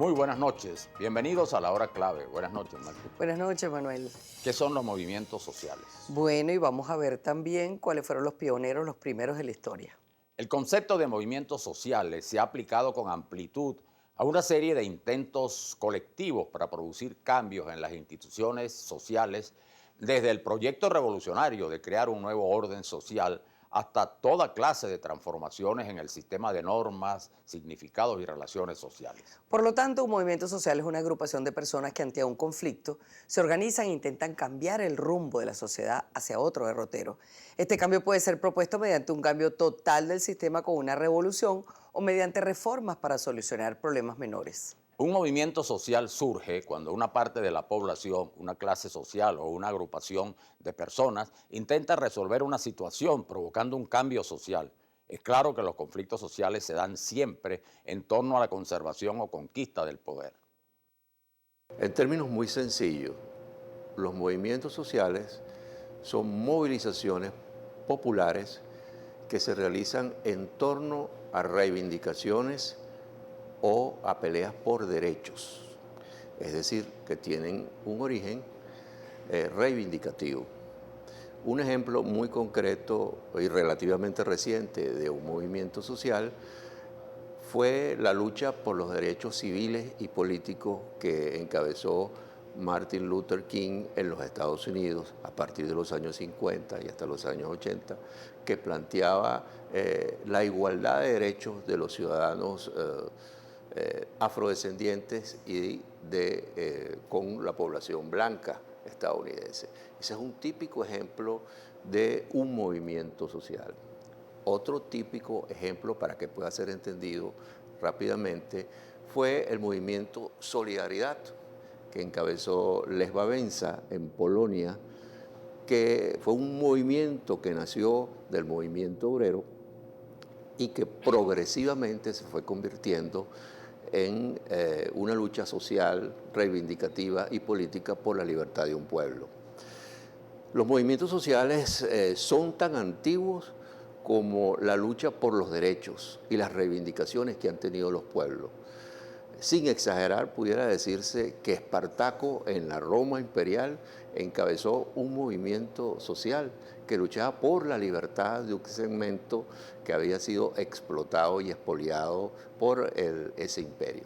Muy buenas noches, bienvenidos a la hora clave. Buenas noches, Martín. Buenas noches, Manuel. ¿Qué son los movimientos sociales? Bueno, y vamos a ver también cuáles fueron los pioneros, los primeros de la historia. El concepto de movimientos sociales se ha aplicado con amplitud a una serie de intentos colectivos para producir cambios en las instituciones sociales, desde el proyecto revolucionario de crear un nuevo orden social hasta toda clase de transformaciones en el sistema de normas, significados y relaciones sociales. Por lo tanto, un movimiento social es una agrupación de personas que ante un conflicto se organizan e intentan cambiar el rumbo de la sociedad hacia otro derrotero. Este cambio puede ser propuesto mediante un cambio total del sistema con una revolución o mediante reformas para solucionar problemas menores. Un movimiento social surge cuando una parte de la población, una clase social o una agrupación de personas intenta resolver una situación provocando un cambio social. Es claro que los conflictos sociales se dan siempre en torno a la conservación o conquista del poder. En términos muy sencillos, los movimientos sociales son movilizaciones populares que se realizan en torno a reivindicaciones o a peleas por derechos, es decir, que tienen un origen reivindicativo. Un ejemplo muy concreto y relativamente reciente de un movimiento social fue la lucha por los derechos civiles y políticos que encabezó Martin Luther King en los Estados Unidos a partir de los años 50 y hasta los años 80, que planteaba la igualdad de derechos de los ciudadanos afrodescendientes y con la población blanca estadounidense. Ese es un típico ejemplo de un movimiento social. Otro típico ejemplo, para que pueda ser entendido rápidamente, fue el movimiento Solidaridad, que encabezó Lech Wałęsa en Polonia, que fue un movimiento que nació del movimiento obrero y que progresivamente se fue convirtiendo en una lucha social, reivindicativa y política por la libertad de un pueblo. Los movimientos sociales son tan antiguos como la lucha por los derechos y las reivindicaciones que han tenido los pueblos. Sin exagerar, pudiera decirse que Espartaco en la Roma imperial encabezó un movimiento social que luchaba por la libertad de un segmento que había sido explotado y expoliado por ese imperio.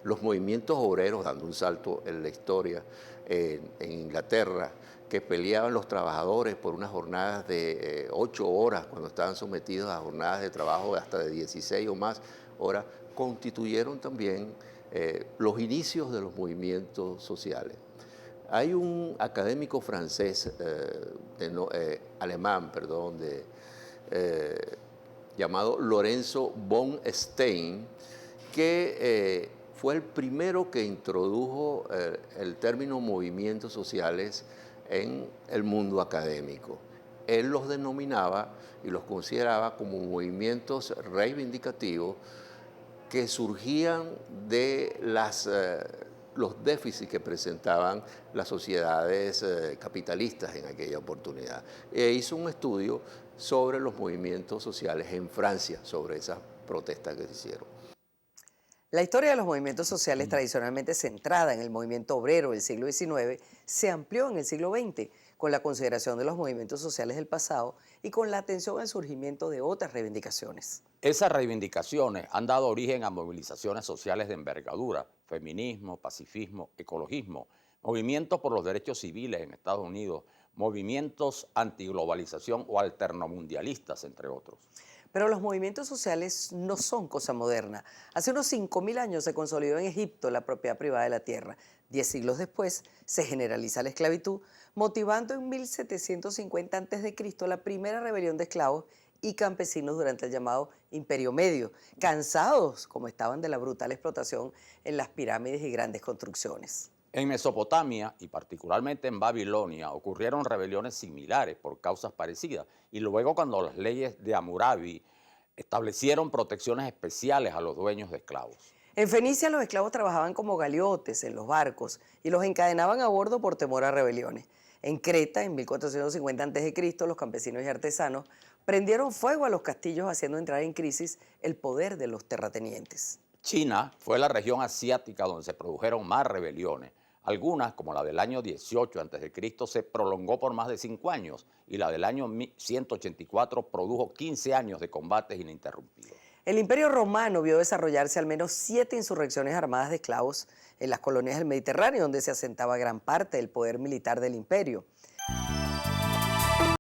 Los movimientos obreros, dando un salto en la historia, en Inglaterra, que peleaban los trabajadores por unas jornadas de 8 horas, cuando estaban sometidos a jornadas de trabajo de hasta de 16 o más horas, constituyeron también los inicios de los movimientos sociales. Hay un académico francés, llamado Lorenzo von Stein, que fue el primero que introdujo el término movimientos sociales en el mundo académico. Él los denominaba y los consideraba como movimientos reivindicativos que surgían de los déficits que presentaban las sociedades capitalistas en aquella oportunidad. E hizo un estudio sobre los movimientos sociales en Francia, sobre esas protestas que se hicieron. La historia de los movimientos sociales, tradicionalmente centrada en el movimiento obrero del siglo XIX, se amplió en el siglo XX con la consideración de los movimientos sociales del pasado y con la atención al surgimiento de otras reivindicaciones. Esas reivindicaciones han dado origen a movilizaciones sociales de envergadura: feminismo, pacifismo, ecologismo, movimientos por los derechos civiles en Estados Unidos, movimientos antiglobalización o alternomundialistas, entre otros. Pero los movimientos sociales no son cosa moderna. Hace unos 5.000 años se consolidó en Egipto la propiedad privada de la tierra. 10 siglos después se generaliza la esclavitud, motivando en 1750 a.C. la primera rebelión de esclavos y campesinos durante el llamado Imperio Medio, cansados como estaban de la brutal explotación en las pirámides y grandes construcciones. En Mesopotamia, y particularmente en Babilonia, ocurrieron rebeliones similares por causas parecidas, y luego cuando las leyes de Hammurabi establecieron protecciones especiales a los dueños de esclavos. En Fenicia los esclavos trabajaban como galiotes en los barcos y los encadenaban a bordo por temor a rebeliones. En Creta, en 1450 a.C., los campesinos y artesanos prendieron fuego a los castillos, haciendo entrar en crisis el poder de los terratenientes. China fue la región asiática donde se produjeron más rebeliones. Algunas, como la del año 18 a.C., se prolongó por más de 5 años y la del año 184 produjo 15 años de combates ininterrumpidos. El Imperio Romano vio desarrollarse al menos 7 insurrecciones armadas de esclavos en las colonias del Mediterráneo, donde se asentaba gran parte del poder militar del imperio.